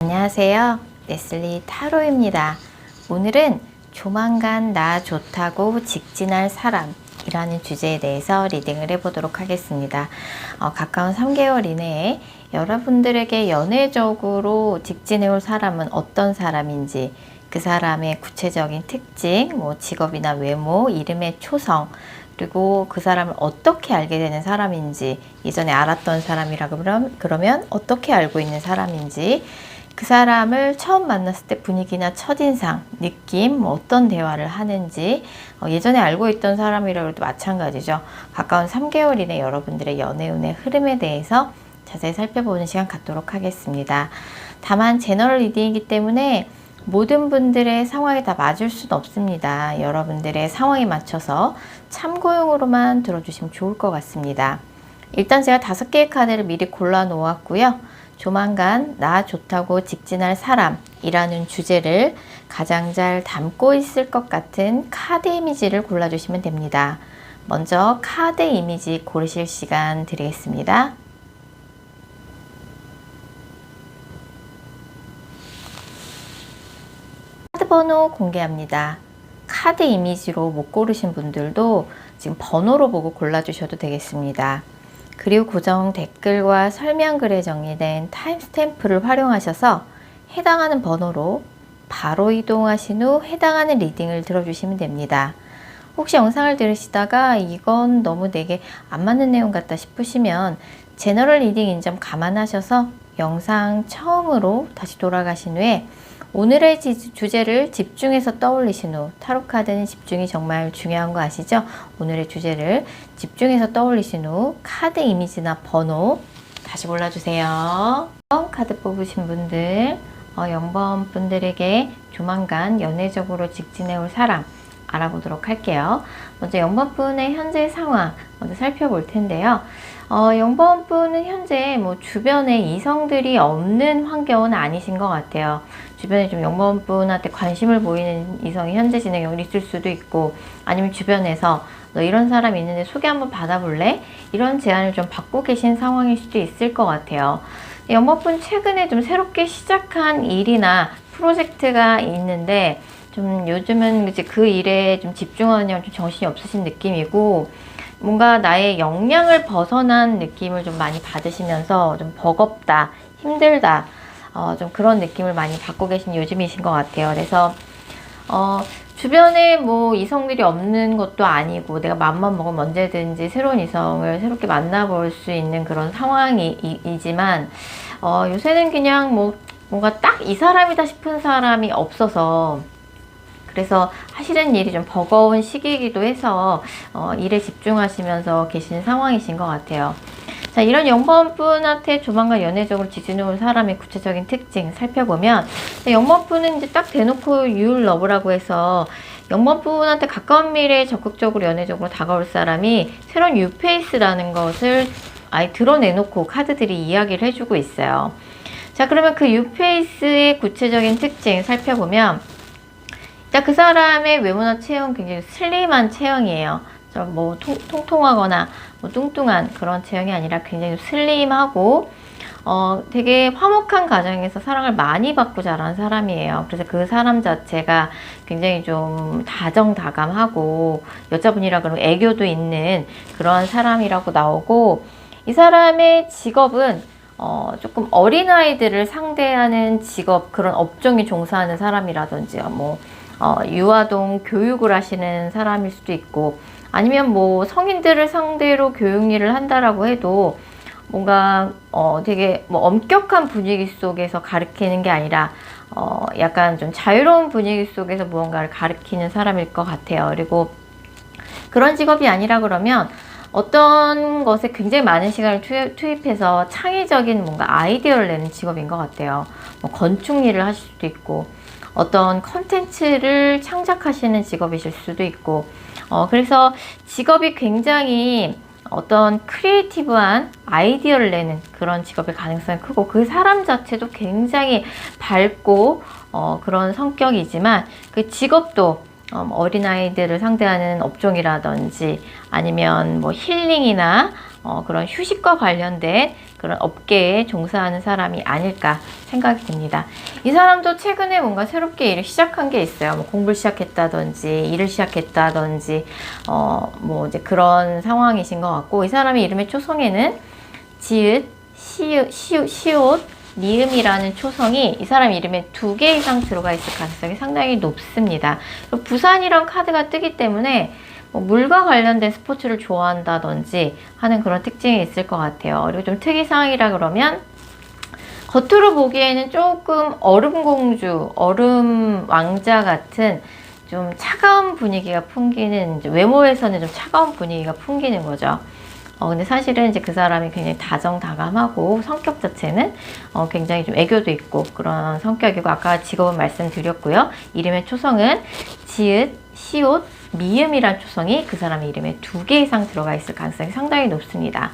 안녕하세요. 레슬리 타로입니다. 오늘은 조만간 나 좋다고 직진할 사람이라는 주제에 대해서 리딩을 해보도록 하겠습니다. 가까운 3개월 이내에 여러분들에게 연애적으로 직진해올 사람은 어떤 사람인지, 그 사람의 구체적인 특징, 직업이나 외모, 이름의 초성, 그리고 그 사람을 어떻게 알게 되는 사람인지, 예전에 알았던 사람이라고 그러면 어떻게 알고 있는 사람인지, 그 사람을 처음 만났을 때 분위기나 첫인상, 느낌, 어떤 대화를 하는지, 예전에 알고 있던 사람이라고 해도 마찬가지죠. 가까운 3개월 이내 여러분들의 연애운의 흐름에 대해서 자세히 살펴보는 시간 갖도록 하겠습니다. 다만 제너럴 리딩이기 때문에 모든 분들의 상황에 다 맞을 수는 없습니다. 여러분들의 상황에 맞춰서 참고용으로만 들어주시면 좋을 것 같습니다. 일단 제가 5개의 카드를 미리 골라 놓았고요. 조만간 나 좋다고 직진할 사람이라는 주제를 가장 잘 담고 있을 것 같은 카드 이미지를 골라주시면 됩니다. 먼저 카드 이미지 고르실 시간 드리겠습니다. 카드 번호 공개합니다. 카드 이미지로 못 고르신 분들도 지금 번호로 보고 골라주셔도 되겠습니다. 그리고 고정 댓글과 설명글에 정리된 타임스탬프를 활용하셔서 해당하는 번호로 바로 이동하신 후 해당하는 리딩을 들어주시면 됩니다. 혹시 영상을 들으시다가 이건 너무 내게 안 맞는 내용 같다 싶으시면 제너럴 리딩인 점 감안하셔서 영상 처음으로 다시 돌아가신 후에 오늘의 주제를 집중해서 떠올리신 후, 타로카드는 집중이 정말 중요한 거 아시죠? 오늘의 주제를 집중해서 떠올리신 후 카드 이미지나 번호 다시 골라주세요. 카드 뽑으신 분들, 0번 분들에게 조만간 연애적으로 직진해 올 사람 알아보도록 할게요. 먼저 0번 분의 현재 상황 먼저 살펴볼 텐데요. 0번 분은 현재 주변에 이성들이 없는 환경은 아니신 것 같아요. 주변에 좀 0번 분한테 관심을 보이는 이성이 현재 진행형이 있을 수도 있고, 아니면 주변에서 너 이런 사람 있는데 소개 한번 받아볼래? 이런 제안을 좀 받고 계신 상황일 수도 있을 것 같아요. 0번 분 최근에 좀 새롭게 시작한 일이나 프로젝트가 있는데 좀 요즘은 이제 그 일에 좀 집중하느냐고 좀 정신이 없으신 느낌이고, 뭔가 나의 역량을 벗어난 느낌을 좀 많이 받으시면서 좀 버겁다, 힘들다, 좀 그런 느낌을 많이 받고 계신 요즘이신 것 같아요. 그래서 주변에 이성들이 없는 것도 아니고 내가 맘만 먹으면 언제든지 새로운 이성을 새롭게 만나볼 수 있는 그런 상황이지만 요새는 그냥 뭔가 딱 이 사람이다 싶은 사람이 없어서, 그래서 하시는 일이 좀 버거운 시기이기도 해서 일에 집중하시면서 계신 상황이신 것 같아요. 자, 이런 0번 분한테 조만간 연애적으로 직진해 올 사람의 구체적인 특징 살펴보면, 0번 분은 이제 딱 대놓고 you'll love라고 해서 0번 분한테 가까운 미래에 적극적으로 연애적으로 다가올 사람이 새로운 뉴페이스라는 것을 아예 드러내놓고 카드들이 이야기를 해주고 있어요. 자, 그러면 그 뉴페이스의 구체적인 특징 살펴보면, 일단 그 사람의 외모나 체형 굉장히 슬림한 체형이에요. 통통하거나 뚱뚱한 그런 체형이 아니라 굉장히 슬림하고 되게 화목한 가정에서 사랑을 많이 받고 자란 사람이에요. 그래서 그 사람 자체가 굉장히 좀 다정다감하고 여자분이라 그러면 애교도 있는 그런 사람이라고 나오고, 이 사람의 직업은 조금 어린아이들을 상대하는 직업, 그런 업종에 종사하는 사람이라든지 유아동 교육을 하시는 사람일 수도 있고, 아니면 성인들을 상대로 교육 일을 한다라고 해도 뭔가 되게 엄격한 분위기 속에서 가르치는 게 아니라 약간 좀 자유로운 분위기 속에서 무언가를 가르치는 사람일 것 같아요. 그리고 그런 직업이 아니라 그러면 어떤 것에 굉장히 많은 시간을 투입해서 창의적인 뭔가 아이디어를 내는 직업인 것 같아요. 건축 일을 하실 수도 있고, 어떤 컨텐츠를 창작하시는 직업이실 수도 있고, 그래서 직업이 굉장히 어떤 크리에이티브한 아이디어를 내는 그런 직업의 가능성이 크고, 그 사람 자체도 굉장히 밝고 그런 성격이지만 그 직업도 어린아이들을 상대하는 업종이라든지 아니면 힐링이나 그런 휴식과 관련된 그런 업계에 종사하는 사람이 아닐까 생각이 듭니다. 이 사람도 최근에 뭔가 새롭게 일을 시작한 게 있어요. 뭐 공부를 시작했다든지 일을 시작했다든지 뭐 이제 그런 상황이신 것 같고, 이 사람의 이름의 초성에는 지읒, 시옷, 미음이라는 초성이 이 사람 이름에 2개 이상 들어가 있을 가능성이 상당히 높습니다. 부산이란 카드가 뜨기 때문에 뭐 물과 관련된 스포츠를 좋아한다든지 하는 그런 특징이 있을 것 같아요. 그리고 좀 특이사항이라 그러면 겉으로 보기에는 조금 얼음공주, 얼음 왕자 같은 좀 차가운 분위기가 풍기는, 외모에서는 좀 차가운 분위기가 풍기는 거죠. 근데 사실은 이제 그 사람이 굉장히 다정다감하고 성격 자체는 굉장히 좀 애교도 있고 그런 성격이고, 아까 직업은 말씀드렸고요. 이름의 초성은 지읒, 시옷, 미음이란 초성이 그 사람의 이름에 2개 이상 들어가 있을 가능성이 상당히 높습니다.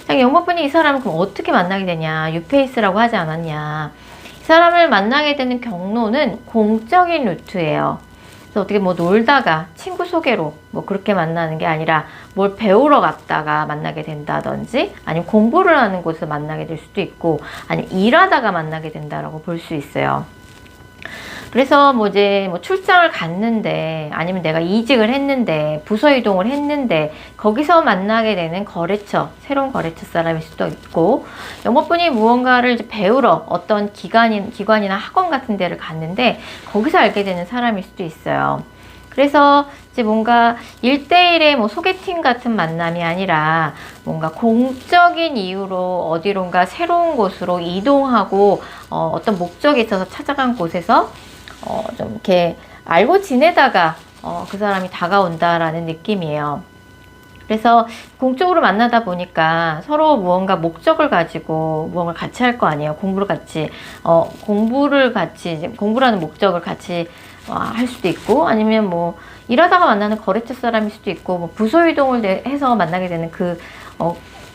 자, 영법분이 이 사람을 그럼 어떻게 만나게 되냐? 유페이스라고 하지 않았냐? 이 사람을 만나게 되는 경로는 공적인 루트예요. 그래서 어떻게 뭐 놀다가 친구 소개로 뭐 그렇게 만나는 게 아니라 뭘 배우러 갔다가 만나게 된다든지, 아니면 공부를 하는 곳에서 만나게 될 수도 있고, 아니면 일하다가 만나게 된다라고 볼 수 있어요. 그래서 뭐 이제 뭐 출장을 갔는데, 아니면 내가 이직을 했는데, 부서 이동을 했는데 거기서 만나게 되는 거래처, 새로운 거래처 사람일 수도 있고, 영업분이 무언가를 이제 배우러 어떤 기관이나 학원 같은 데를 갔는데 거기서 알게 되는 사람일 수도 있어요. 그래서 이제 뭔가 1대1의 뭐 소개팅 같은 만남이 아니라 뭔가 공적인 이유로 어디론가 새로운 곳으로 이동하고 어떤 목적이 있어서 찾아간 곳에서 좀 이렇게 알고 지내다가 그 사람이 다가온다라는 느낌이에요. 그래서 공적으로 만나다 보니까 서로 무언가 목적을 가지고 무언가를 같이 할 거 아니에요. 공부라는 목적을 같이 할 수도 있고, 아니면 뭐 일하다가 만나는 거래처 사람일 수도 있고, 뭐 부서 이동을 해서 만나게 되는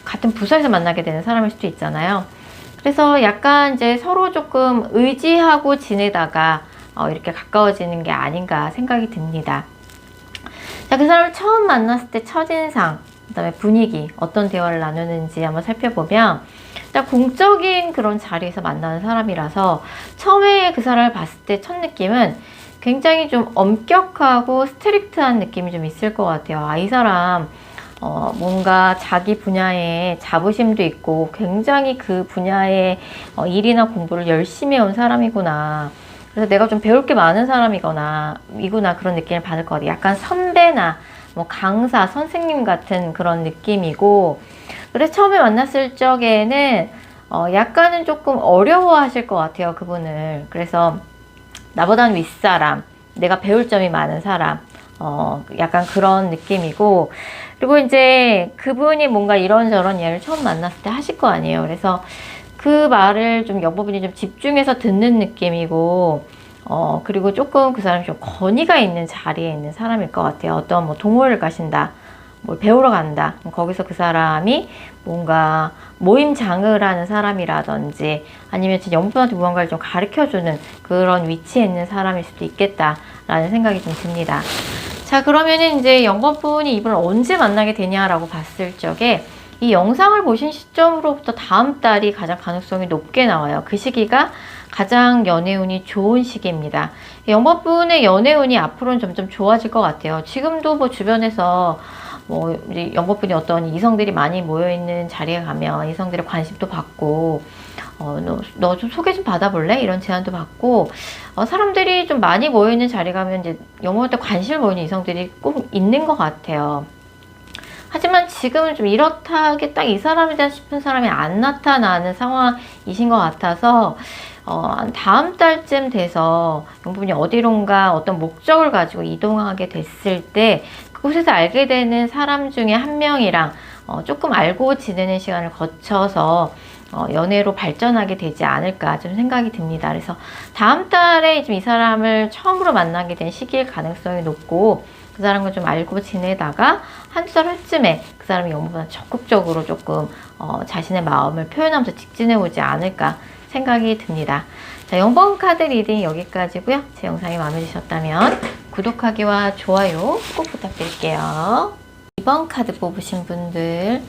같은 부서에서 만나게 되는 사람일 수도 있잖아요. 그래서 약간 이제 서로 조금 의지하고 지내다가 이렇게 가까워지는 게 아닌가 생각이 듭니다. 자, 그 사람을 처음 만났을 때 첫인상, 그 다음에 분위기, 어떤 대화를 나누는지 한번 살펴보면, 일단 공적인 그런 자리에서 만나는 사람이라서 처음에 그 사람을 봤을 때 첫 느낌은 굉장히 좀 엄격하고 스트릭트한 느낌이 좀 있을 것 같아요. 이 사람 뭔가 자기 분야에 자부심도 있고 굉장히 그 분야의 일이나 공부를 열심히 해온 사람이구나. 그래서 내가 좀 배울 게 많은 사람이구나 그런 느낌을 받을 것 같아요. 약간 선배나 뭐 강사, 선생님 같은 그런 느낌이고, 그래서 처음에 만났을 적에는 약간은 조금 어려워하실 것 같아요, 그분을. 그래서 나보다는 윗사람, 내가 배울 점이 많은 사람, 약간 그런 느낌이고, 그리고 이제 그분이 뭔가 이런저런 이야기를 처음 만났을 때 하실 거 아니에요. 그래서 그 말을 좀 영법분이 좀 집중해서 듣는 느낌이고, 그리고 조금 그 사람이 좀 권위가 있는 자리에 있는 사람일 것 같아요. 어떤 뭐 동호회를 가신다, 뭘 배우러 간다, 거기서 그 사람이 뭔가 모임장을 하는 사람이라든지, 아니면 진짜 영법분한테 무언가를 좀 가르쳐주는 그런 위치에 있는 사람일 수도 있겠다라는 생각이 좀 듭니다. 자, 그러면은 이제 영법분이 이분을 언제 만나게 되냐라고 봤을 적에, 이 영상을 보신 시점으로부터 다음 달이 가장 가능성이 높게 나와요. 그 시기가 가장 연애운이 좋은 시기입니다. 영법분의 연애운이 앞으로는 점점 좋아질 것 같아요. 지금도 뭐 주변에서 뭐 영법분이 어떤 이성들이 많이 모여있는 자리에 가면 이성들의 관심도 받고, 너 좀 소개 좀 받아볼래? 이런 제안도 받고, 사람들이 좀 많이 모여있는 자리 가면 이제 영법한테 관심을 보이는 이성들이 꼭 있는 것 같아요. 하지만 지금은 좀 이렇다게 딱 이 사람이다 싶은 사람이 안 나타나는 상황이신 것 같아서, 다음 달쯤 돼서 영분이 어디론가 어떤 목적을 가지고 이동하게 됐을 때 그곳에서 알게 되는 사람 중에 한 명이랑 조금 알고 지내는 시간을 거쳐서 연애로 발전하게 되지 않을까 좀 생각이 듭니다. 그래서 다음 달에 좀 이 사람을 처음으로 만나게 된 시기일 가능성이 높고, 그 사람과 좀 알고 지내다가 한두 달 후쯤에 그 사람이 영보다 적극적으로 조금 자신의 마음을 표현하면서 직진해 오지 않을까 생각이 듭니다. 자, 0번 카드 리딩 여기까지고요. 제 영상이 마음에 드셨다면 구독하기와 좋아요 꼭 부탁드릴게요. 2번 카드 뽑으신 분들,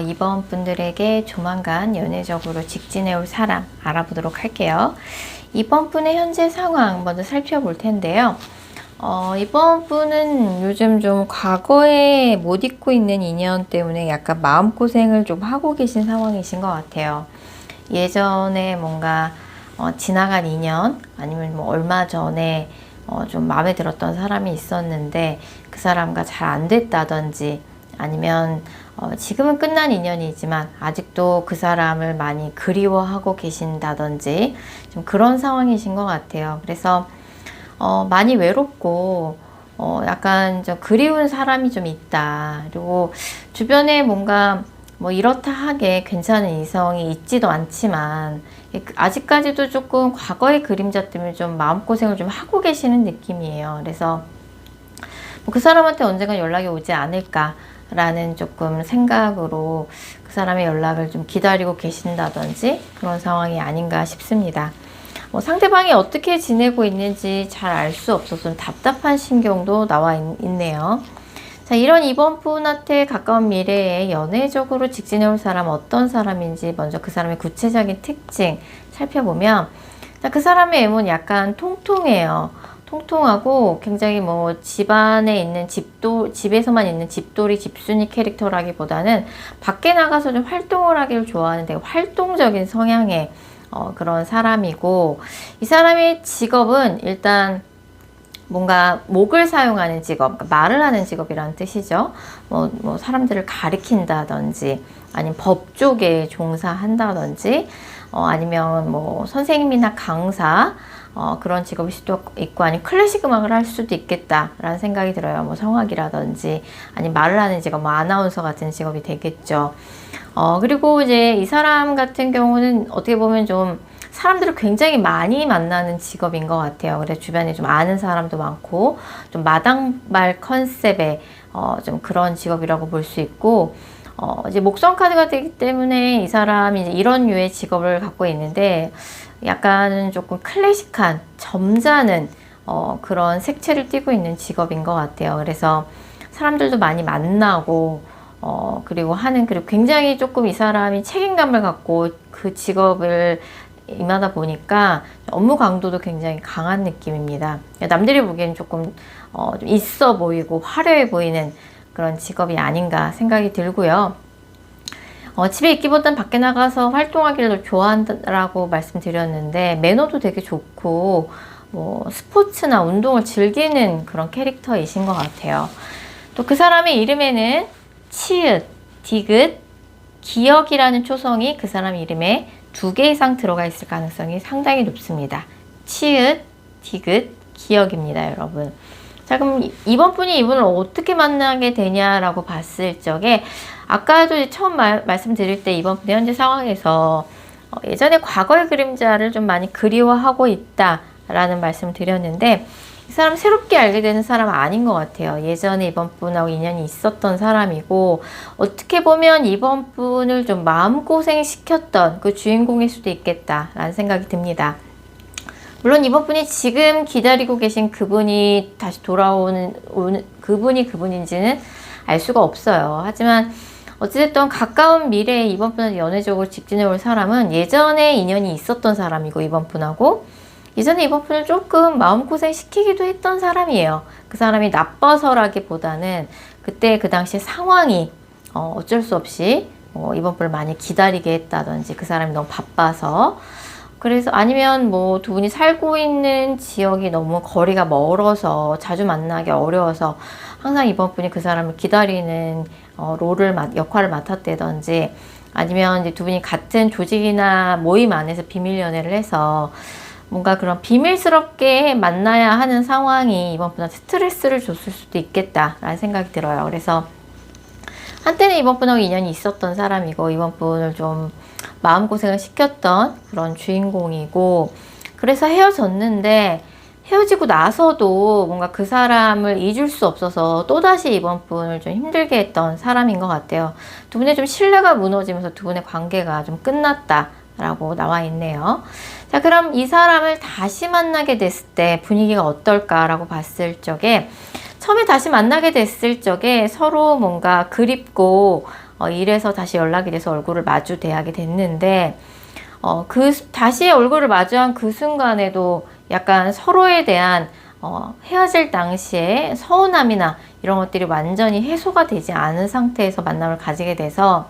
이번 분들에게 조만간 연애적으로 직진해 올 사람 알아보도록 할게요. 이번 분의 현재 상황 먼저 살펴볼 텐데요. 이번 분은 요즘 좀 과거에 못 잊고 있는 인연 때문에 약간 마음고생을 좀 하고 계신 상황이신 것 같아요. 예전에 뭔가 지나간 인연, 아니면 뭐 얼마 전에 좀 마음에 들었던 사람이 있었는데 그 사람과 잘 안 됐다든지, 아니면 지금은 끝난 인연이지만 아직도 그 사람을 많이 그리워하고 계신다든지 좀 그런 상황이신 것 같아요. 그래서 많이 외롭고 약간 좀 그리운 사람이 좀 있다. 그리고 주변에 뭔가 뭐 이렇다 하게 괜찮은 이성이 있지도 않지만 아직까지도 조금 과거의 그림자 때문에 좀 마음고생을 좀 하고 계시는 느낌이에요. 그래서 뭐 그 사람한테 언젠가 연락이 오지 않을까라는 조금 생각으로 그 사람의 연락을 좀 기다리고 계신다든지 그런 상황이 아닌가 싶습니다. 뭐 상대방이 어떻게 지내고 있는지 잘 알 수 없어서 좀 답답한 심경도 나와 있네요. 자, 이런 이번 분한테 가까운 미래에 연애적으로 직진해 올 사람 어떤 사람인지 먼저 그 사람의 구체적인 특징 살펴보면, 자, 그 사람의 외모는 약간 통통해요. 통통하고 굉장히 뭐 집안에 있는 집에서만 있는 집돌이 집순이 캐릭터라기보다는 밖에 나가서 좀 활동을 하기를 좋아하는 되게 활동적인 성향의 그런 사람이고, 이 사람의 직업은 일단 뭔가 목을 사용하는 직업, 그러니까 말을 하는 직업이라는 뜻이죠. 뭐 사람들을 가리킨다든지, 아니면 법 쪽에 종사한다든지, 아니면 뭐 선생님이나 강사, 그런 직업일 수도 있고, 아니면 클래식 음악을 할 수도 있겠다라는 생각이 들어요. 뭐 성악이라든지, 아니면 말을 하는 직업, 뭐 아나운서 같은 직업이 되겠죠. 그리고 이제 이 사람 같은 경우는 어떻게 보면 좀 사람들을 굉장히 많이 만나는 직업인 것 같아요. 그래서 주변에 좀 아는 사람도 많고, 좀 마당발 컨셉의 좀 그런 직업이라고 볼 수 있고, 이제 목성 카드가 되기 때문에 이 사람이 이제 이런 류의 직업을 갖고 있는데, 약간은 조금 클래식한, 점잖은 그런 색채를 띠고 있는 직업인 것 같아요. 그래서 사람들도 많이 만나고, 그리고 굉장히 조금 이 사람이 책임감을 갖고 그 직업을 임하다 보니까 업무 강도도 굉장히 강한 느낌입니다. 남들이 보기엔 조금 좀 있어 보이고 화려해 보이는 그런 직업이 아닌가 생각이 들고요. 집에 있기보단 밖에 나가서 활동하기를 좋아한다라고 말씀드렸는데, 매너도 되게 좋고 뭐 스포츠나 운동을 즐기는 그런 캐릭터이신 것 같아요. 또 그 사람의 이름에는 치읓, 디귿, 기역이라는 초성이 그 사람 이름에 2개 이상 들어가 있을 가능성이 상당히 높습니다. 치읓, 디귿, 기역입니다, 여러분. 자, 그럼 이번 분이 이분을 어떻게 만나게 되냐라고 봤을 적에, 아까도 처음 말씀드릴 때 이번 분의 현재 상황에서 예전에 과거의 그림자를 좀 많이 그리워하고 있다라는 말씀을 드렸는데, 이 사람 새롭게 알게 되는 사람은 아닌 것 같아요. 예전에 이번 분하고 인연이 있었던 사람이고, 어떻게 보면 이번 분을 좀 마음고생 시켰던 그 주인공일 수도 있겠다라는 생각이 듭니다. 물론 이번 분이 지금 기다리고 계신 그분이 다시 돌아오는 그분이 그분인지는 알 수가 없어요. 하지만 어찌됐든 가까운 미래에 이번 분한테 연애적으로 직진해 올 사람은 예전에 인연이 있었던 사람이고, 이번 분하고 예전에 이번 분을 조금 마음고생 시키기도 했던 사람이에요. 그 사람이 나빠서라기보다는 그때 그 당시 상황이 어쩔 수 없이 이번 분을 많이 기다리게 했다든지, 그 사람이 너무 바빠서, 그래서 아니면 뭐 두 분이 살고 있는 지역이 너무 거리가 멀어서 자주 만나기 어려워서 항상 이번 분이 그 사람을 기다리는 역할을 맡았다든지, 아니면 이제 두 분이 같은 조직이나 모임 안에서 비밀 연애를 해서 뭔가 그런 비밀스럽게 만나야 하는 상황이 이번 분한테 스트레스를 줬을 수도 있겠다라는 생각이 들어요. 그래서 한때는 이번 분하고 인연이 있었던 사람이고, 이번 분을 좀 마음고생을 시켰던 그런 주인공이고, 그래서 헤어졌는데 헤어지고 나서도 뭔가 그 사람을 잊을 수 없어서 또다시 이번 분을 좀 힘들게 했던 사람인 것 같아요. 두 분의 좀 신뢰가 무너지면서 두 분의 관계가 좀 끝났다라고 나와 있네요. 자, 그럼 이 사람을 다시 만나게 됐을 때 분위기가 어떨까라고 봤을 적에, 처음에 다시 만나게 됐을 적에 서로 뭔가 그립고 이래서 다시 연락이 돼서 얼굴을 마주 대하게 됐는데 다시 얼굴을 마주한 그 순간에도 약간 서로에 대한 헤어질 당시에 서운함이나 이런 것들이 완전히 해소가 되지 않은 상태에서 만남을 가지게 돼서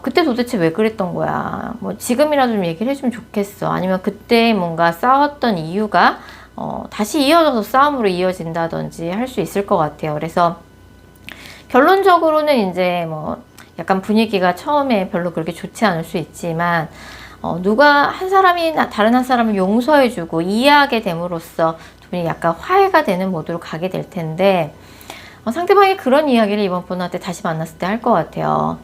그때 도대체 왜 그랬던 거야? 뭐 지금이라도 좀 얘기를 해주면 좋겠어. 아니면 그때 뭔가 싸웠던 이유가 다시 이어져서 싸움으로 이어진다든지 할 수 있을 것 같아요. 그래서 결론적으로는 이제 뭐 약간 분위기가 처음에 별로 그렇게 좋지 않을 수 있지만 누가 한 사람이 다른 한 사람을 용서해주고 이해하게 됨으로써 두 분이 약간 화해가 되는 모드로 가게 될 텐데 상대방이 그런 이야기를 이번 분한테 다시 만났을 때 할 것 같아요.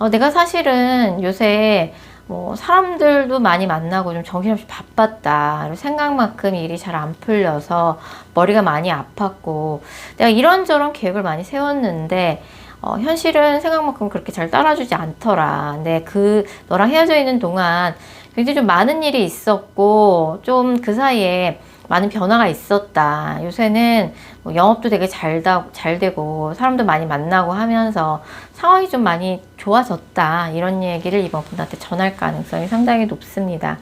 내가 사실은 요새 뭐 사람들도 많이 만나고 좀 정신없이 바빴다. 생각만큼 일이 잘 안 풀려서 머리가 많이 아팠고 내가 이런저런 계획을 많이 세웠는데 현실은 생각만큼 그렇게 잘 따라주지 않더라. 근데 너랑 헤어져 있는 동안 굉장히 좀 많은 일이 있었고 좀 그 사이에 많은 변화가 있었다. 요새는 뭐 영업도 되게 잘 되고 사람도 많이 만나고 하면서 상황이 좀 많이 좋아졌다. 이런 얘기를 이번 분한테 전할 가능성이 상당히 높습니다.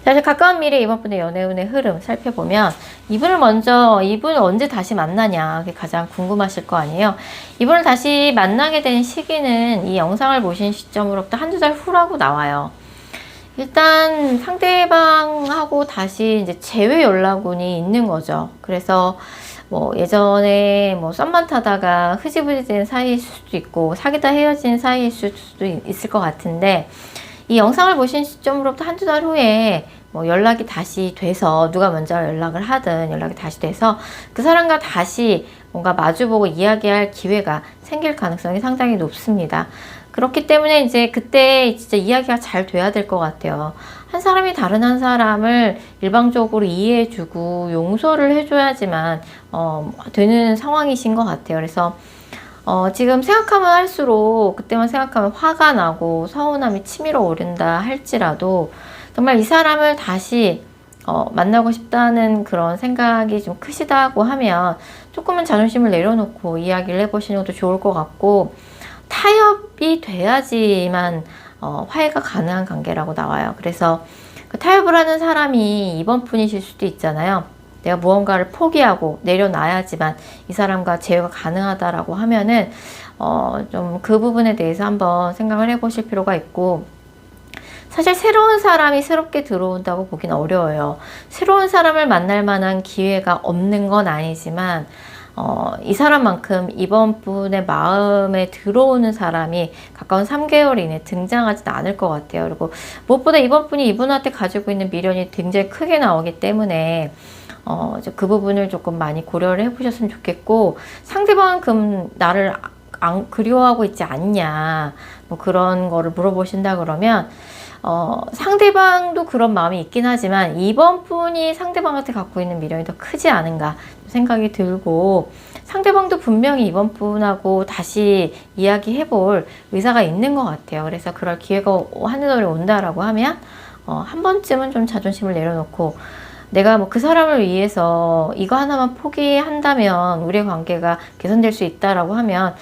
자, 이제 가까운 미래 이번 분의 연애운의 흐름 살펴보면 이분 언제 다시 만나냐 그게 가장 궁금하실 거 아니에요. 이분을 다시 만나게 된 시기는 이 영상을 보신 시점으로부터 한두 달 후라고 나와요. 일단 상대방하고 다시 이제 재회 연락운이 있는 거죠. 그래서 뭐 예전에 뭐 썸만 타다가 흐지부지 된 사이일 수도 있고 사귀다 헤어진 사이일 수도 있을 것 같은데 이 영상을 보신 시점으로부터 한두 달 후에 뭐 연락이 다시 돼서 누가 먼저 연락을 하든 연락이 다시 돼서 그 사람과 다시 뭔가 마주보고 이야기할 기회가 생길 가능성이 상당히 높습니다. 그렇기 때문에 이제 그때 진짜 이야기가 잘 돼야 될 것 같아요. 한 사람이 다른 한 사람을 일방적으로 이해해주고 용서를 해줘야지만 되는 상황이신 것 같아요. 그래서 지금 생각하면 할수록 그때만 생각하면 화가 나고 서운함이 치밀어 오른다 할지라도 정말 이 사람을 다시 만나고 싶다는 그런 생각이 좀 크시다고 하면 조금은 자존심을 내려놓고 이야기를 해보시는 것도 좋을 것 같고 타협이 돼야지만 화해가 가능한 관계라고 나와요. 그래서 그 타협을 하는 사람이 이번 분이실 수도 있잖아요. 내가 무언가를 포기하고 내려놔야지만 이 사람과 재회가 가능하다라고 하면은 좀 그 부분에 대해서 한번 생각을 해보실 필요가 있고 사실 새로운 사람이 새롭게 들어온다고 보긴 어려워요. 새로운 사람을 만날 만한 기회가 없는 건 아니지만 이 사람만큼 이번 분의 마음에 들어오는 사람이 가까운 3개월 이내에 등장하지는 않을 것 같아요. 그리고 무엇보다 이번 분이 이분한테 가지고 있는 미련이 굉장히 크게 나오기 때문에 그 부분을 조금 많이 고려를 해보셨으면 좋겠고 상대방은 나를 안 그리워하고 있지 않냐 뭐 그런 거를 물어보신다 그러면 상대방도 그런 마음이 있긴 하지만 이번 분이 상대방한테 갖고 있는 미련이 더 크지 않은가 생각이 들고 상대방도 분명히 이번 분하고 다시 이야기해볼 의사가 있는 것 같아요. 그래서 그럴 기회가 한두 달에 온다라고 하면 한 번쯤은 좀 자존심을 내려놓고 내가 뭐 그 사람을 위해서 이거 하나만 포기한다면 우리의 관계가 개선될 수 있다라고 하면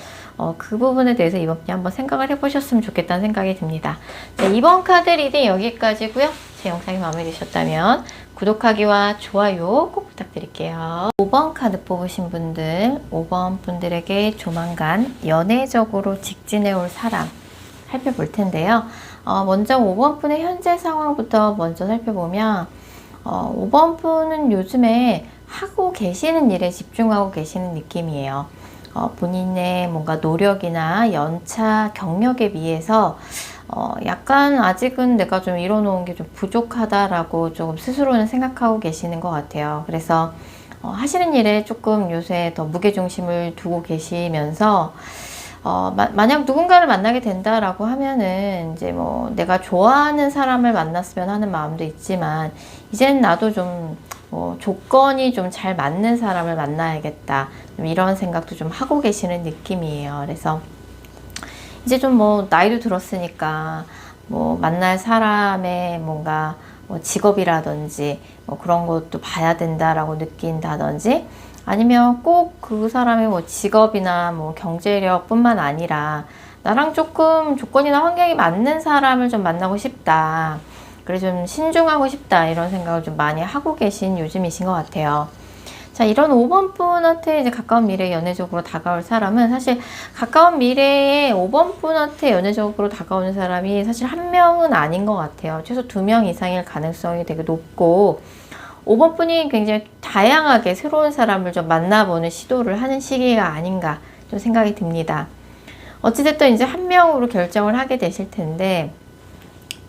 그 부분에 대해서 이번 분이 한번 생각을 해보셨으면 좋겠다는 생각이 듭니다. 네, 이번 카드 리딩 여기까지고요. 제 영상이 마음에 드셨다면 구독하기와 좋아요 꼭 부탁드릴게요. 5번 카드 뽑으신 분들, 5번 분들에게 조만간 연애적으로 직진해 올 사람 살펴볼 텐데요. 먼저 5번 분의 현재 상황부터 먼저 살펴보면 5번 분은 요즘에 하고 계시는 일에 집중하고 계시는 느낌이에요. 본인의 뭔가 노력이나 연차, 경력에 비해서 약간 아직은 내가 좀 이뤄놓은 게 좀 부족하다라고 조금 스스로는 생각하고 계시는 것 같아요. 그래서 하시는 일에 조금 요새 더 무게중심을 두고 계시면서 만약 누군가를 만나게 된다라고 하면은 이제 뭐 내가 좋아하는 사람을 만났으면 하는 마음도 있지만 이제는 나도 좀 조건이 좀 잘 맞는 사람을 만나야겠다 좀 이런 생각도 좀 하고 계시는 느낌이에요. 그래서 이제 좀 뭐 나이도 들었으니까 뭐 만날 사람의 뭔가 뭐 직업이라든지 뭐 그런 것도 봐야 된다라고 느낀다든지 아니면 꼭 그 사람의 뭐 직업이나 뭐 경제력뿐만 아니라 나랑 조금 조건이나 환경이 맞는 사람을 좀 만나고 싶다. 그래서 좀 신중하고 싶다. 이런 생각을 좀 많이 하고 계신 요즘이신 것 같아요. 자, 이런 5번 분한테 이제 가까운 미래에 연애적으로 다가올 사람은 사실 가까운 미래에 5번 분한테 연애적으로 다가오는 사람이 사실 한 명은 아닌 것 같아요. 최소 2명 이상일 가능성이 되게 높고 5번 분이 굉장히 다양하게 새로운 사람을 좀 만나보는 시도를 하는 시기가 아닌가 좀 생각이 듭니다. 어찌됐든 이제 한 명으로 결정을 하게 되실 텐데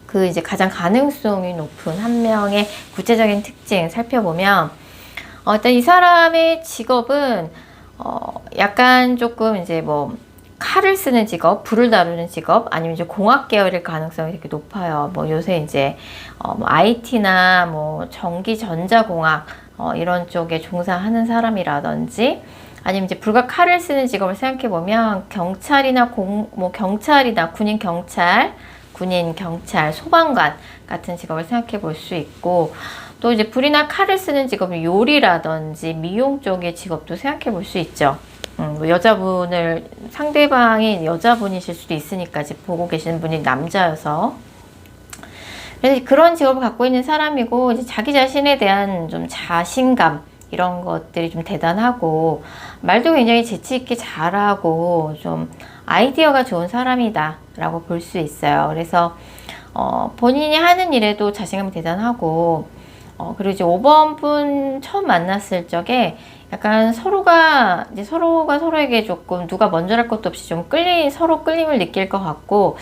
그 이제 가장 가능성이 높은 한 명의 구체적인 특징 살펴보면 일단 이 사람의 직업은 약간 조금 이제 뭐 칼을 쓰는 직업, 불을 다루는 직업, 아니면 이제 공학 계열일 가능성이 되게 높아요. 뭐 요새 이제 뭐 IT나 뭐 전기 전자공학 이런 쪽에 종사하는 사람이라든지 아니면 이제 불과 칼을 쓰는 직업을 생각해 보면 경찰이나 경찰이나 군인 경찰, 소방관 같은 직업을 생각해 볼 수 있고 또 이제 불이나 칼을 쓰는 직업은 요리라든지 미용 쪽의 직업도 생각해 볼 수 있죠. 뭐 상대방이 여자분이실 수도 있으니까 지금 보고 계시는 분이 남자여서. 그래서 그런 직업을 갖고 있는 사람이고, 이제 자기 자신에 대한 좀 자신감, 이런 것들이 좀 대단하고, 말도 굉장히 재치있게 잘하고, 좀 아이디어가 좋은 사람이다, 라고 볼 수 있어요. 그래서, 본인이 하는 일에도 자신감이 대단하고, 그리고 이제 5번 분 처음 만났을 적에 약간 서로가 서로에게 조금 누가 먼저 할 것도 없이 좀 서로 끌림을 느낄 것 같고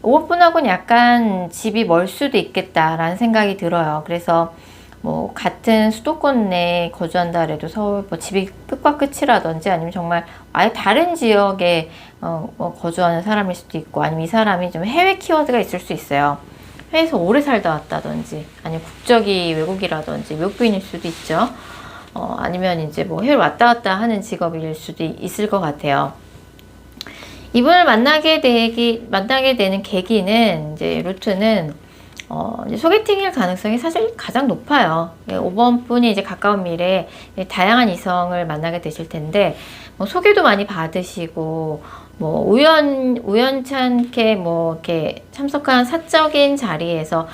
5번 분하고는 약간 집이 멀 수도 있겠다라는 생각이 들어요. 그래서 뭐 같은 수도권 내에 거주한다 해도 서울 뭐 집이 끝과 끝이라든지 아니면 정말 아예 다른 지역에 뭐 거주하는 사람일 수도 있고 아니면 이 사람이 좀 해외 키워드가 있을 수 있어요. 해외에서 오래 살다 왔다든지 아니면 국적이 외국이라든지 외국인일 수도 있죠. 아니면 이제 뭐 해외 왔다 갔다 하는 직업일 수도 있을 것 같아요. 이분을 만나게 되는 계기는 이제 루트는 이제 소개팅일 가능성이 사실 가장 높아요. 5번 분이 이제 가까운 미래에 다양한 이성을 만나게 되실 텐데 뭐 소개도 많이 받으시고 뭐 우연찮게 뭐 이렇게 참석한 사적인 자리에서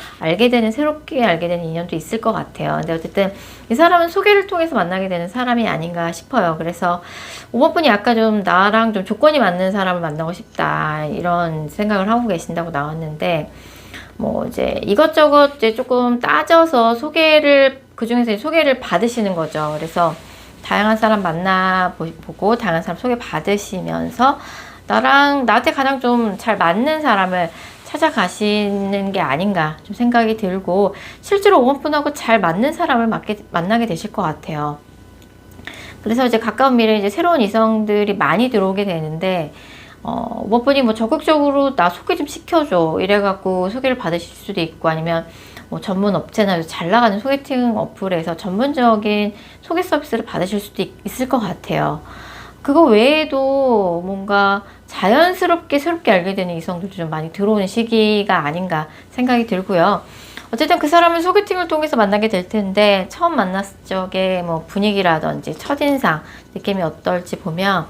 새롭게 알게 되는 인연도 있을 것 같아요. 근데 어쨌든 이 사람은 소개를 통해서 만나게 되는 사람이 아닌가 싶어요. 그래서 5번 분이 아까 좀 나랑 좀 조건이 맞는 사람을 만나고 싶다 이런 생각을 하고 계신다고 나왔는데 뭐 이제 이것저것 이제 조금 따져서 그중에서 소개를 받으시는 거죠. 그래서 다양한 사람 만나보고 다양한 사람 소개 받으시면서 나한테 가장 좀 잘 맞는 사람을 찾아가시는 게 아닌가 좀 생각이 들고 실제로 5번 분하고 잘 맞는 사람을 만나게 되실 것 같아요. 그래서 이제 가까운 미래에 이제 새로운 이성들이 많이 들어오게 되는데 5번 분이 뭐 적극적으로 나 소개 좀 시켜줘 이래갖고 소개를 받으실 수도 있고 아니면 뭐 전문 업체나 잘 나가는 소개팅 어플에서 전문적인 소개 서비스를 받으실 수도 있을 것 같아요. 그거 외에도 뭔가 자연스럽게 새롭게 알게 되는 이성들도 좀 많이 들어오는 시기가 아닌가 생각이 들고요. 어쨌든 그 사람을 소개팅을 통해서 만나게 될 텐데 처음 만났을 적에 뭐 분위기라든지 첫인상 느낌이 어떨지 보면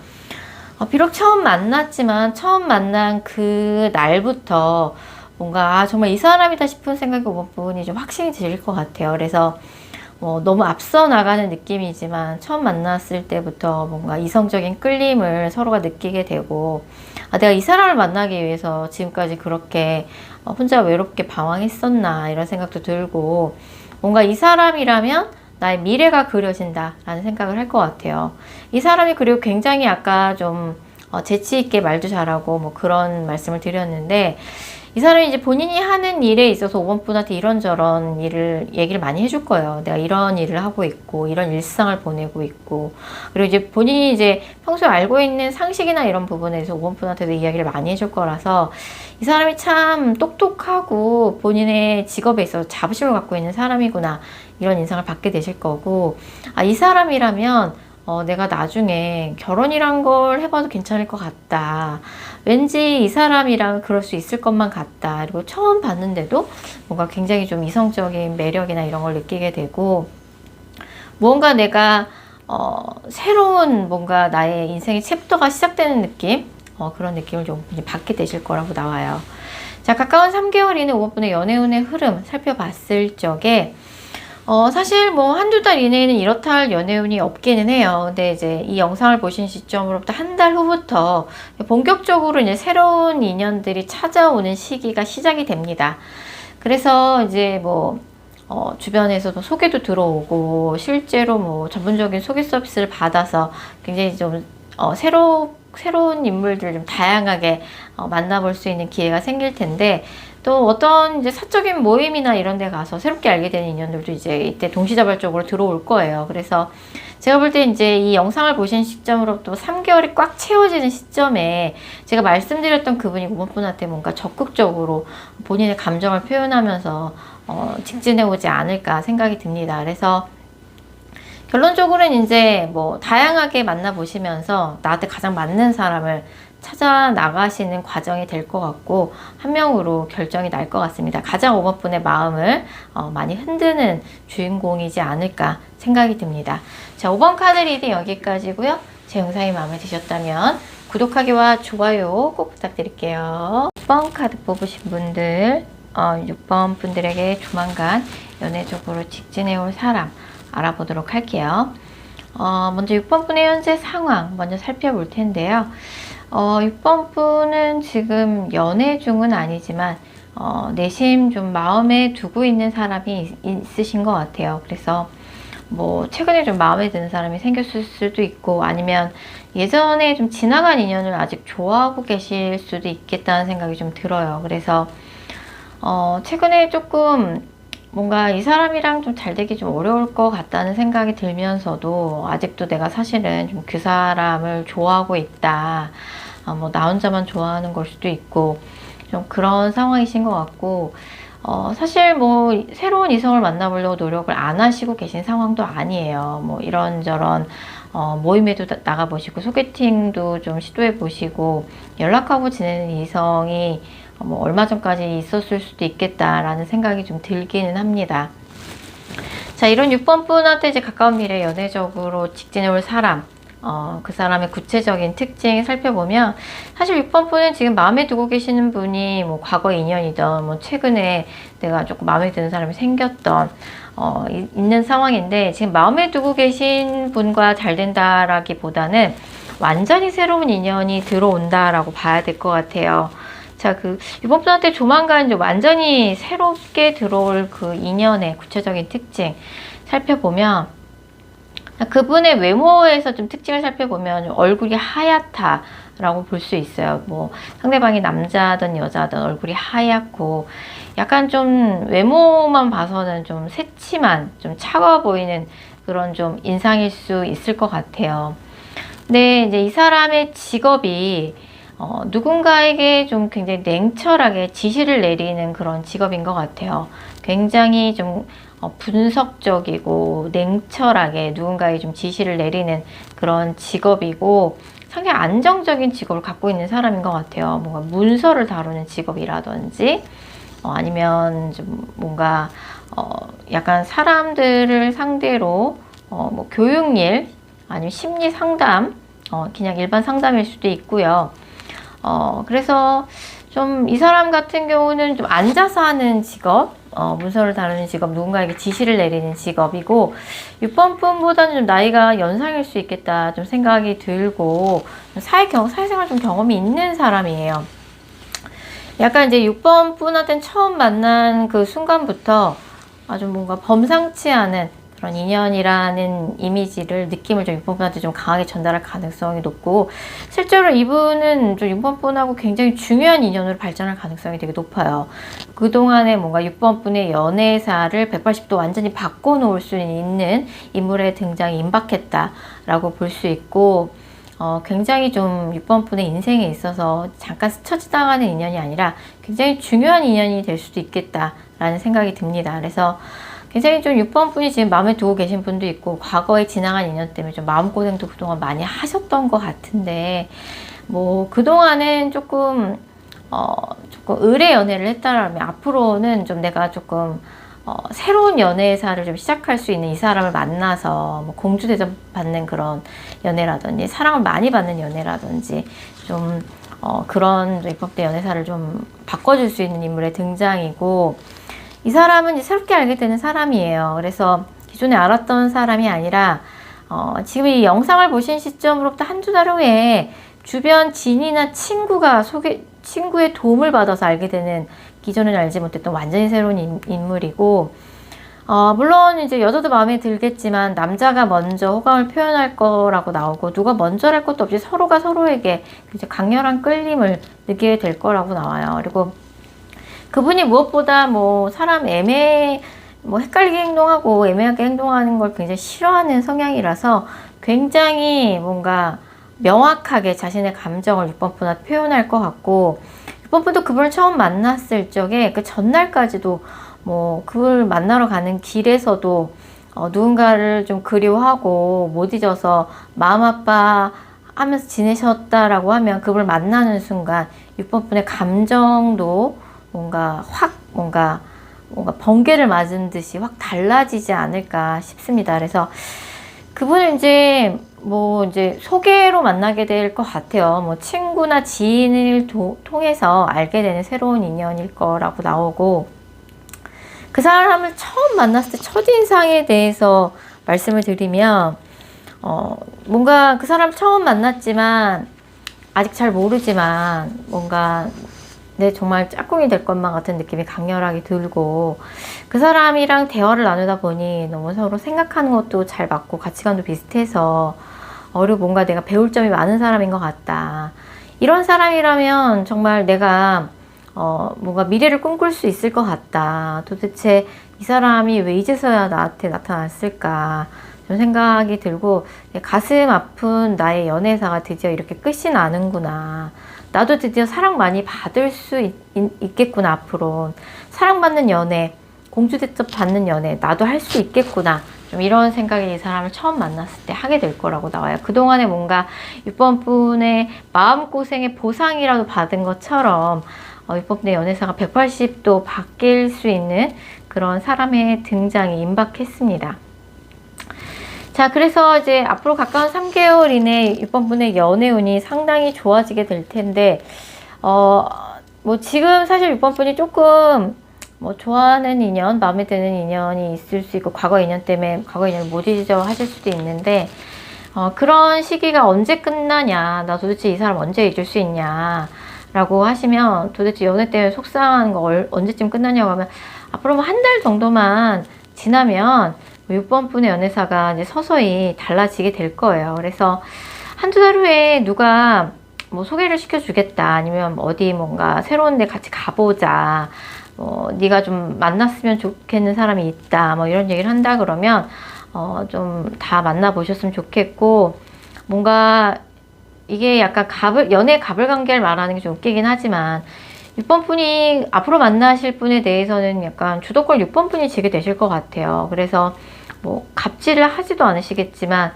비록 처음 만났지만 처음 만난 그 날부터 뭔가 정말 이 사람이다 싶은 생각이 오는 부분이 좀 확신이 들 것 같아요. 그래서 너무 앞서 나가는 느낌이지만 처음 만났을 때부터 뭔가 이성적인 끌림을 서로가 느끼게 되고 내가 이 사람을 만나기 위해서 지금까지 그렇게 혼자 외롭게 방황했었나 이런 생각도 들고 뭔가 이 사람이라면 나의 미래가 그려진다 라는 생각을 할 것 같아요. 이 사람이 그리고 굉장히 아까 좀 재치 있게 말도 잘하고 뭐 그런 말씀을 드렸는데 이 사람이 이제 본인이 하는 일에 있어서 5번 분한테 이런저런 얘기를 많이 해줄 거예요. 내가 이런 일을 하고 있고, 이런 일상을 보내고 있고, 그리고 이제 본인이 이제 평소에 알고 있는 상식이나 이런 부분에 대해서 5번 분한테도 이야기를 많이 해줄 거라서 이 사람이 참 똑똑하고 본인의 직업에 있어서 자부심을 갖고 있는 사람이구나, 이런 인상을 받게 되실 거고, 이 사람이라면 내가 나중에 결혼이란 걸 해봐도 괜찮을 것 같다. 왠지 이 사람이랑 그럴 수 있을 것만 같다. 그리고 처음 봤는데도 뭔가 굉장히 좀 이성적인 매력이나 이런 걸 느끼게 되고 무언가 내가 새로운 뭔가 나의 인생의 챕터가 시작되는 느낌, 그런 느낌을 좀 받게 되실 거라고 나와요. 자, 가까운 3개월 이내 5번분의 연애운의 흐름 살펴봤을 적에 사실 뭐 한두 달 이내에는 이렇다 할 연애운이 없기는 해요. 근데 이제 이 영상을 보신 시점으로부터 한 달 후부터 본격적으로 이제 새로운 인연들이 찾아오는 시기가 시작이 됩니다. 그래서 이제 뭐 주변에서도 소개도 들어오고 실제로 뭐 전문적인 소개 서비스를 받아서 굉장히 좀 새로운 인물들 좀 다양하게 만나볼 수 있는 기회가 생길 텐데, 또 어떤 이제 사적인 모임이나 이런 데 가서 새롭게 알게 되는 인연들도 이제 이때 동시다발적으로 들어올 거예요. 그래서 제가 볼 때 이제 이 영상을 보신 시점으로부터 3개월이 꽉 채워지는 시점에 제가 말씀드렸던 그분이 5번 분한테 뭔가 적극적으로 본인의 감정을 표현하면서 직진해 오지 않을까 생각이 듭니다. 그래서 결론적으로는 이제 뭐 다양하게 만나보시면서 나한테 가장 맞는 사람을 찾아 나가시는 과정이 될 것 같고, 한 명으로 결정이 날 것 같습니다. 가장 5번 분의 마음을 많이 흔드는 주인공이지 않을까 생각이 듭니다. 자, 5번 카드 리딩 여기까지고요. 제 영상이 마음에 드셨다면 구독하기와 좋아요 꼭 부탁드릴게요. 6번 카드 뽑으신 분들, 6번 분들에게 조만간 연애적으로 직진해 올 사람 알아보도록 할게요. 먼저 6번 분의 현재 상황 먼저 살펴볼 텐데요. 6번 분은 지금 연애 중은 아니지만 내심 좀 마음에 두고 있는 사람이 있으신 것 같아요. 그래서 뭐 최근에 좀 마음에 드는 사람이 생겼을 수도 있고, 아니면 예전에 좀 지나간 인연을 아직 좋아하고 계실 수도 있겠다는 생각이 좀 들어요. 그래서 최근에 조금 뭔가 이 사람이랑 좀 잘 되기 좀 어려울 것 같다는 생각이 들면서도 아직도 내가 사실은 좀 그 사람을 좋아하고 있다. 뭐 나 혼자만 좋아하는 걸 수도 있고 좀 그런 상황이신 것 같고, 사실 뭐 새로운 이성을 만나보려고 노력을 안 하시고 계신 상황도 아니에요. 뭐 이런저런 모임에도 나가보시고 소개팅도 좀 시도해보시고 연락하고 지내는 이성이 뭐 얼마 전까지 있었을 수도 있겠다라는 생각이 좀 들기는 합니다. 자, 이런 6번 분한테 이제 가까운 미래 연애적으로 직진해 올 사람, 그 사람의 구체적인 특징 살펴보면, 사실 6번 분은 지금 마음에 두고 계시는 분이 뭐 과거 인연이든 뭐 최근에 내가 조금 마음에 드는 사람이 생겼던 있는 상황인데, 지금 마음에 두고 계신 분과 잘 된다라기보다는 완전히 새로운 인연이 들어온다라고 봐야 될 것 같아요. 자, 이번 분한테 조만간 이제 완전히 새롭게 들어올 그 인연의 구체적인 특징 살펴보면, 그분의 외모에서 좀 특징을 살펴보면 얼굴이 하얗다라고 볼 수 있어요. 뭐 상대방이 남자든 여자든 얼굴이 하얗고 약간 좀 외모만 봐서는 좀 새침한, 좀 차가워 보이는 그런 좀 인상일 수 있을 것 같아요. 근데 이제 이 사람의 직업이 누군가에게 좀 굉장히 냉철하게 지시를 내리는 그런 직업인 것 같아요. 굉장히 좀 분석적이고 냉철하게 누군가에게 좀 지시를 내리는 그런 직업이고, 상당히 안정적인 직업을 갖고 있는 사람인 것 같아요. 뭔가 문서를 다루는 직업이라든지 아니면 좀 뭔가 약간 사람들을 상대로 뭐 교육일 아니면 심리 상담, 그냥 일반 상담일 수도 있고요. 그래서 좀 이 사람 같은 경우는 좀 앉아서 하는 직업, 문서를 다루는 직업, 누군가에게 지시를 내리는 직업이고, 6번 분보다는 좀 나이가 연상일 수 있겠다 좀 생각이 들고, 사회생활 좀 경험이 있는 사람이에요. 약간 이제 6번 분한테는 처음 만난 그 순간부터 아주 뭔가 범상치 않은 그런 인연이라는 이미지를, 느낌을 좀 6번 분한테 좀 강하게 전달할 가능성이 높고, 실제로 이분은 좀 6번 분하고 굉장히 중요한 인연으로 발전할 가능성이 되게 높아요. 그동안에 뭔가 6번 분의 연애사를 180도 완전히 바꿔놓을 수 있는 인물의 등장이 임박했다라고 볼 수 있고, 굉장히 좀 6번 분의 인생에 있어서 잠깐 스쳐 지나가는 인연이 아니라 굉장히 중요한 인연이 될 수도 있겠다라는 생각이 듭니다. 그래서 굉장히 좀 6번 분이 지금 마음에 두고 계신 분도 있고, 과거에 지나간 인연 때문에 좀 마음고생도 그동안 많이 하셨던 것 같은데, 뭐 그동안은 조금 의뢰 연애를 했다라면 앞으로는 좀 내가 조금 새로운 연애사를 좀 시작할 수 있는 이 사람을 만나서 뭐 공주 대접 받는 그런 연애라든지 사랑을 많이 받는 연애라든지 좀 그런 입법된 연애사를 좀 바꿔줄 수 있는 인물의 등장이고, 이 사람은 이제 새롭게 알게 되는 사람이에요. 그래서 기존에 알았던 사람이 아니라 지금 이 영상을 보신 시점으로부터 한두 달 후에 주변 지인이나 친구의 도움을 받아서 알게 되는, 기존에는 알지 못했던 완전히 새로운 인물이고, 물론 이제 여자도 마음에 들겠지만 남자가 먼저 호감을 표현할 거라고 나오고, 누가 먼저 할 것도 없이 서로가 서로에게 이제 강렬한 끌림을 느끼게 될 거라고 나와요. 그리고 그분이 무엇보다 뭐 사람 헷갈리게 행동하고 애매하게 행동하는 걸 굉장히 싫어하는 성향이라서 굉장히 뭔가 명확하게 자신의 감정을 6번 분한테 표현할 것 같고, 6번 분도 그분을 처음 만났을 적에 그 전날까지도 뭐 그걸 만나러 가는 길에서도 누군가를 좀 그리워하고 못 잊어서 마음 아파하면서 지내셨다라고 하면, 그걸 만나는 순간 6번 분의 감정도 뭔가 번개를 맞은 듯이 확 달라지지 않을까 싶습니다. 그래서 그분은 이제 소개로 만나게 될 것 같아요. 뭐 친구나 지인을 통해서 알게 되는 새로운 인연일 거라고 나오고, 그 사람을 처음 만났을 때 첫인상에 대해서 말씀을 드리면, 뭔가 그 사람 처음 만났지만 아직 잘 모르지만 뭔가 정말 짝꿍이 될 것만 같은 느낌이 강렬하게 들고, 그 사람이랑 대화를 나누다 보니 너무 서로 생각하는 것도 잘 맞고 가치관도 비슷해서 그리고 뭔가 내가 배울 점이 많은 사람인 것 같다. 이런 사람이라면 정말 내가 뭔가 미래를 꿈꿀 수 있을 것 같다. 도대체 이 사람이 왜 이제서야 나한테 나타났을까 좀 생각이 들고, 가슴 아픈 나의 연애사가 드디어 이렇게 끝이 나는구나. 나도 드디어 사랑 많이 받을 수 있겠구나. 앞으로 사랑받는 연애, 공주 대접 받는 연애 나도 할 수 있겠구나. 좀 이런 생각이 이 사람을 처음 만났을 때 하게 될 거라고 나와요. 그동안에 뭔가 6번 분의 마음고생의 보상이라도 받은 것처럼 6번 분의 연애사가 180도 바뀔 수 있는 그런 사람의 등장이 임박했습니다. 자, 그래서 이제 앞으로 가까운 3개월 이내 6번 분의 연애운이 상당히 좋아지게 될 텐데, 뭐 지금 사실 6번 분이 조금 좋아하는 인연, 마음에 드는 인연이 있을 수 있고, 과거 인연 때문에 과거 인연을 못 잊어 하실 수도 있는데, 그런 시기가 언제 끝나냐, 나 도대체 이 사람 언제 잊을 수 있냐 라고 하시면, 도대체 연애 때문에 속상한 거 언제쯤 끝나냐고 하면, 앞으로 뭐 한 달 정도만 지나면 6번 분의 연애사가 이제 서서히 달라지게 될 거예요. 그래서 한두 달 후에 누가 뭐 소개를 시켜주겠다, 아니면 어디 뭔가 새로운 데 같이 가보자, 네가 좀 만났으면 좋겠는 사람이 있다, 뭐 이런 얘기를 한다 그러면 좀 다 만나보셨으면 좋겠고, 뭔가 이게 약간 연애 가불관계를 말하는 게 좀 웃기긴 하지만, 6번 분이 앞으로 만나실 분에 대해서는 약간 주도권 6번 분이 지게 되실 것 같아요. 그래서 뭐 갑질을 하지도 않으시겠지만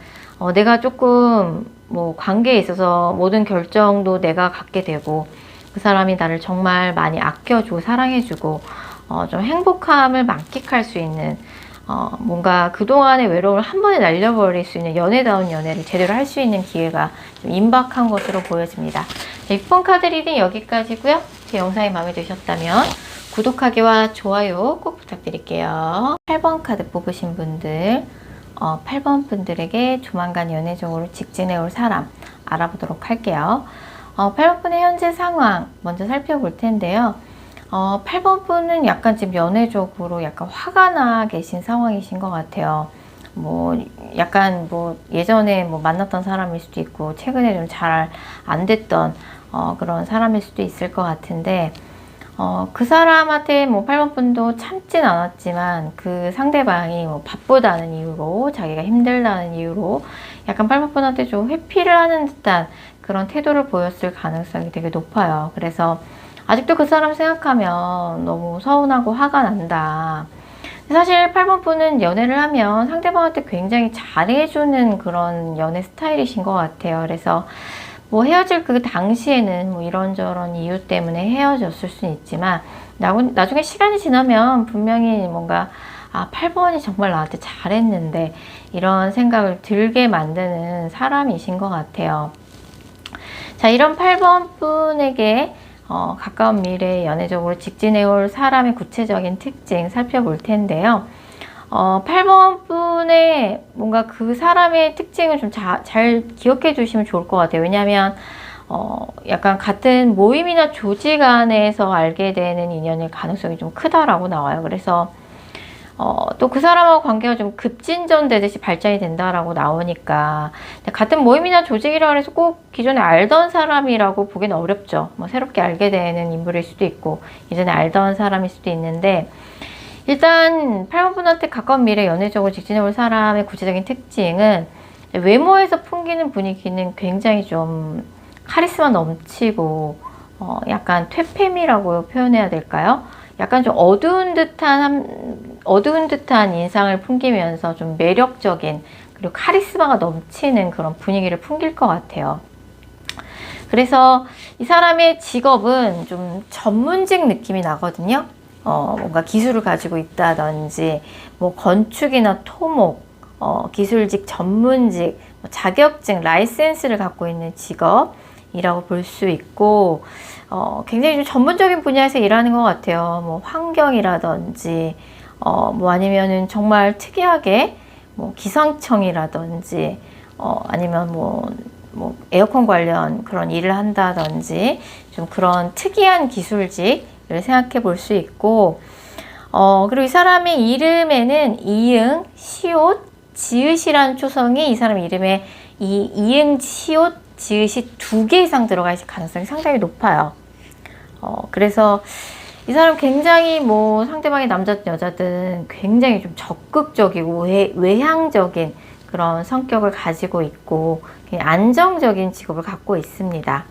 내가 조금 뭐 관계에 있어서 모든 결정도 내가 갖게 되고, 그 사람이 나를 정말 많이 아껴주고 사랑해주고 좀 행복함을 만끽할 수 있는, 뭔가 그동안의 외로움을 한 번에 날려버릴 수 있는 연애다운 연애를 제대로 할 수 있는 기회가 좀 임박한 것으로 보여집니다. 6번 카드 리딩 여기까지고요. 제 영상이 마음에 드셨다면 구독하기와 좋아요 꼭 부탁드릴게요. 8번 카드 뽑으신 분들, 8번 분들에게 조만간 연애적으로 직진해 올 사람 알아보도록 할게요. 8번 분의 현재 상황 먼저 살펴볼 텐데요. 8번 분은 약간 지금 연애적으로 약간 화가 나 계신 상황이신 것 같아요. 뭐 약간 뭐 예전에 뭐 만났던 사람일 수도 있고, 최근에 좀 잘 안 됐던 그런 사람일 수도 있을 것 같은데, 그 사람한테 뭐 8번 분도 참진 않았지만, 그 상대방이 뭐 바쁘다는 이유로, 자기가 힘들다는 이유로 약간 8번 분한테 좀 회피를 하는 듯한 그런 태도를 보였을 가능성이 되게 높아요. 그래서 아직도 그 사람 생각하면 너무 서운하고 화가 난다. 사실 8번 분은 연애를 하면 상대방한테 굉장히 잘해주는 그런 연애 스타일이신 것 같아요. 그래서 뭐 헤어질 그 당시에는 뭐 이런저런 이유 때문에 헤어졌을 수는 있지만, 나중에 시간이 지나면 분명히 뭔가 8번이 정말 나한테 잘했는데 이런 생각을 들게 만드는 사람이신 것 같아요. 자, 이런 8번 분에게 가까운 미래에 연애적으로 직진해올 사람의 구체적인 특징 살펴볼 텐데요. 8번 분의 뭔가 그 사람의 특징을 좀 잘 기억해 두시면 좋을 것 같아요. 왜냐하면 약간 같은 모임이나 조직 안에서 알게 되는 인연일 가능성이 좀 크다라고 나와요. 그래서 또 그 사람하고 관계가 좀 급진전되듯이 발전이 된다라고 나오니까 같은 모임이나 조직이라고 해서 꼭 기존에 알던 사람이라고 보기는 어렵죠. 뭐 새롭게 알게 되는 인물일 수도 있고 이전에 알던 사람일 수도 있는데 일단 8번 분한테 가까운 미래 연애적으로 직진해올 사람의 구체적인 특징은 외모에서 풍기는 분위기는 굉장히 좀 카리스마 넘치고 약간 퇴폐미라고 표현해야 될까요? 약간 좀 어두운 듯한 인상을 풍기면서 좀 매력적인 그리고 카리스마가 넘치는 그런 분위기를 풍길 것 같아요. 그래서 이 사람의 직업은 좀 전문직 느낌이 나거든요. 뭔가 기술을 가지고 있다든지 뭐 건축이나 토목, 기술직, 전문직, 뭐 자격증, 라이센스를 갖고 있는 직업이라고 볼 수 있고 굉장히 좀 전문적인 분야에서 일하는 것 같아요. 뭐 환경이라든지 뭐 아니면은 정말 특이하게 뭐 기상청이라든지 아니면 뭐 에어컨 관련 그런 일을 한다든지 좀 그런 특이한 기술직을 생각해 볼 수 있고 그리고 이 사람의 이름에는 이응, 시옷, 지읒이라는 초성이 이 사람 이름에 이 이응, 시옷, 지읒이 2개 이상 들어가 있을 가능성이 상당히 높아요. 그래서 이 사람 굉장히 뭐 상대방이 남자든 여자든 굉장히 좀 적극적이고 외향적인 그런 성격을 가지고 있고 안정적인 직업을 갖고 있습니다.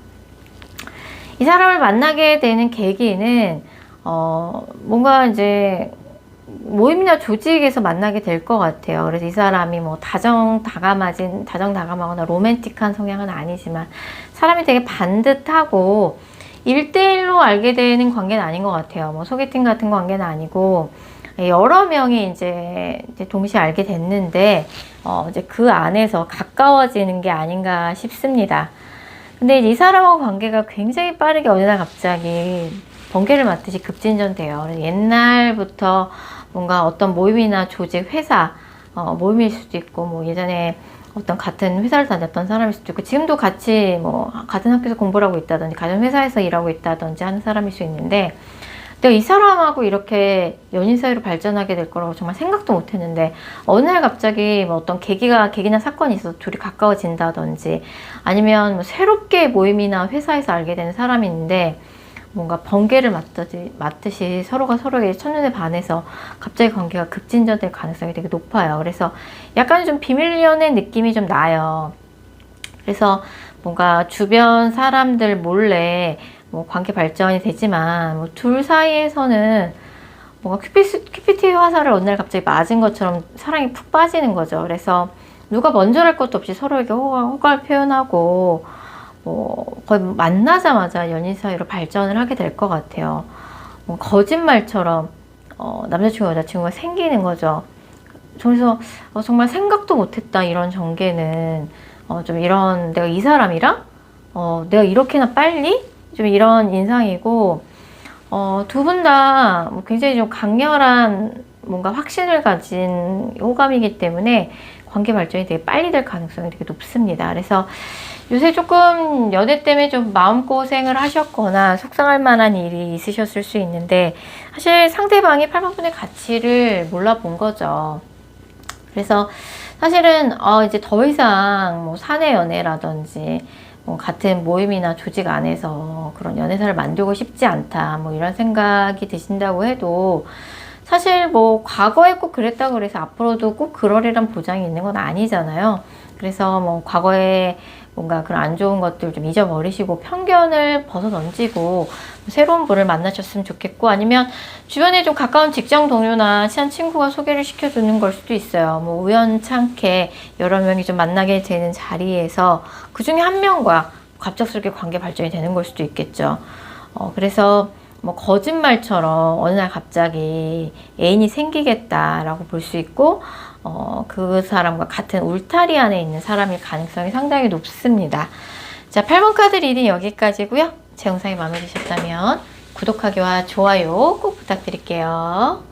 이 사람을 만나게 되는 계기는 뭔가 이제 모임이나 조직에서 만나게 될 것 같아요. 그래서 이 사람이 뭐 다정다감하거나 로맨틱한 성향은 아니지만 사람이 되게 반듯하고 1대1로 알게 되는 관계는 아닌 것 같아요. 뭐 소개팅 같은 관계는 아니고 여러 명이 이제 동시에 알게 됐는데 이제 그 안에서 가까워지는 게 아닌가 싶습니다. 근데 이 사람하고 관계가 굉장히 빠르게 어느 날 갑자기 번개를 맞듯이 급진전돼요. 옛날부터 뭔가 어떤 모임이나 조직, 회사 모임일 수도 있고 뭐 예전에 어떤 같은 회사를 다녔던 사람일 수도 있고 지금도 같이 뭐 같은 학교에서 공부를 하고 있다든지 같은 회사에서 일하고 있다든지 하는 사람일 수 있는데 내가 이 사람하고 이렇게 연인 사이로 발전하게 될 거라고 정말 생각도 못 했는데 어느 날 갑자기 뭐 어떤 계기나 사건이 있어서 둘이 가까워진다든지 아니면 뭐 새롭게 모임이나 회사에서 알게 되는 사람이 있는데 뭔가 번개를 맞듯이 서로가 서로에게 첫눈에 반해서 갑자기 관계가 급진전될 가능성이 되게 높아요. 그래서 약간 좀 비밀 연애 느낌이 좀 나요. 그래서 뭔가 주변 사람들 몰래 뭐 관계 발전이 되지만 뭐 둘 사이에서는 뭔가 큐피트의 화살을 어느 날 갑자기 맞은 것처럼 사랑이 푹 빠지는 거죠. 그래서 누가 먼저랄 것도 없이 서로에게 호감을 표현하고 뭐 거의 만나자마자 연인 사이로 발전을 하게 될 것 같아요. 뭐 거짓말처럼 남자친구 여자친구가 생기는 거죠. 그래서 정말 생각도 못했다 이런 전개는 좀 이런 내가 이 사람이랑 내가 이렇게나 빨리 좀 이런 인상이고 두 분 다 굉장히 좀 강렬한 뭔가 확신을 가진 호감이기 때문에 관계 발전이 되게 빨리 될 가능성이 되게 높습니다. 그래서 요새 조금 연애 때문에 좀 마음고생을 하셨거나 속상할 만한 일이 있으셨을 수 있는데 사실 상대방이 8번분의 가치를 몰라본 거죠. 그래서 사실은 이제 더 이상 뭐 사내 연애라든지 뭐 같은 모임이나 조직 안에서 그런 연애사를 만들고 싶지 않다 뭐 이런 생각이 드신다고 해도 사실 뭐 과거에 꼭 그랬다고 그래서 앞으로도 꼭 그러리란 보장이 있는 건 아니잖아요. 그래서 뭐 과거에 뭔가 그런 안 좋은 것들 좀 잊어버리시고 편견을 벗어던지고 새로운 분을 만나셨으면 좋겠고 아니면 주변에 좀 가까운 직장 동료나 친한 친구가 소개를 시켜주는 걸 수도 있어요. 뭐 우연찮게 여러 명이 좀 만나게 되는 자리에서 그 중에 한 명과 갑작스럽게 관계 발전이 되는 걸 수도 있겠죠. 그래서 뭐 거짓말처럼 어느 날 갑자기 애인이 생기겠다라고 볼 수 있고, 그 사람과 같은 울타리 안에 있는 사람일 가능성이 상당히 높습니다. 자, 8번 카드 리딩 여기까지고요. 제 영상이 마음에 드셨다면 구독하기와 좋아요 꼭 부탁드릴게요.